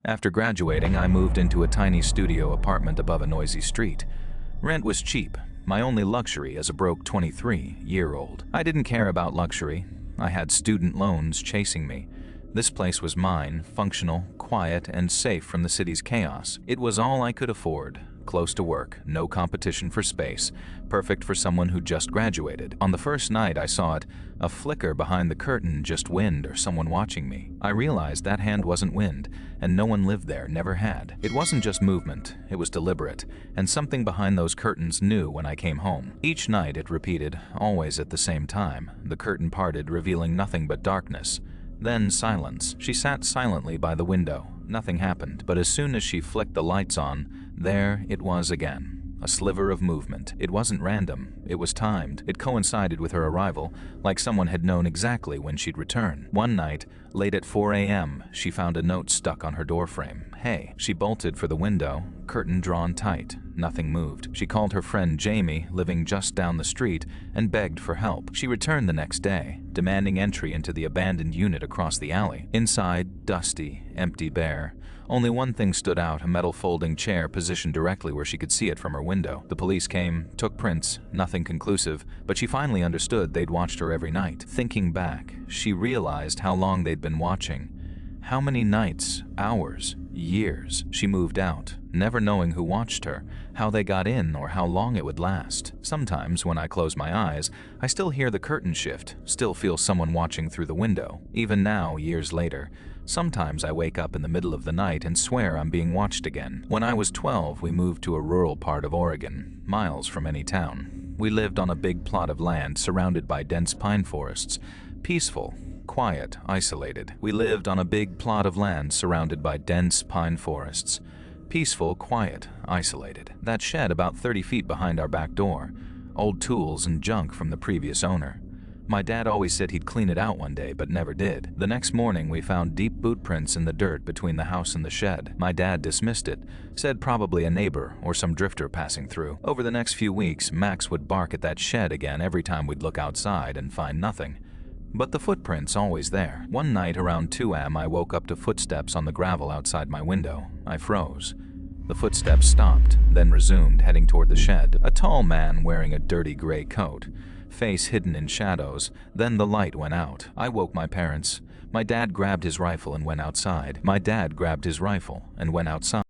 After graduating, I moved into a tiny studio apartment above a noisy street. Rent was cheap, my only luxury as a broke 23-year-old. I didn't care about luxury. I had student loans chasing me. This place was mine, functional, quiet, and safe from the city's chaos. It was all I could afford. Close to work, no competition for space, perfect for someone who just graduated. On the first night I saw it, a flicker behind the curtain, just wind or someone watching me. I realized that hand wasn't wind, and no one lived there, never had. It wasn't just movement, it was deliberate, and something behind those curtains knew when I came home. Each night it repeated, always at the same time. The curtain parted, revealing nothing but darkness. Then silence. She sat silently by the window. Nothing happened, but as soon as she flicked the lights on, there it was again. A sliver of movement. It wasn't random. It was timed. It coincided with her arrival, like someone had known exactly when she'd return. One night, late at 4 a.m., she found a note stuck on her doorframe. Hey. She bolted for the window, curtain drawn tight. Nothing moved. She called her friend Jamie, living just down the street, and begged for help. She returned the next day, demanding entry into the abandoned unit across the alley. Inside, dusty, empty, bare. Only one thing stood out, a metal folding chair positioned directly where she could see it from her window. The police came, took prints, nothing conclusive, but she finally understood they'd watched her every night. Thinking back, she realized how long they'd been watching. How many nights, hours, years. She moved out, never knowing who watched her, how they got in, or how long it would last. Sometimes, when I close my eyes, I still hear the curtain shift, still feel someone watching through the window. Even now, years later, sometimes I wake up in the middle of the night and swear I'm being watched again. When I was 12, we moved to a rural part of Oregon, miles from any town. We lived on a big plot of land surrounded by dense pine forests, peaceful, quiet, isolated. We lived on a big plot of land surrounded by dense pine forests. Peaceful, quiet, isolated. That shed about 30 feet behind our back door. Old tools and junk from the previous owner. My dad always said he'd clean it out one day, but never did. The next morning, we found deep boot prints in the dirt between the house and the shed. My dad dismissed it, said probably a neighbor or some drifter passing through. Over the next few weeks, Max would bark at that shed again every time we'd look outside and find nothing. But the footprint's always there. One night around 2 a.m. I woke up to footsteps on the gravel outside my window. I froze. The footsteps stopped, then resumed, heading toward the shed. A tall man wearing a dirty gray coat, face hidden in shadows. Then the light went out. I woke my parents. My dad grabbed his rifle and went outside.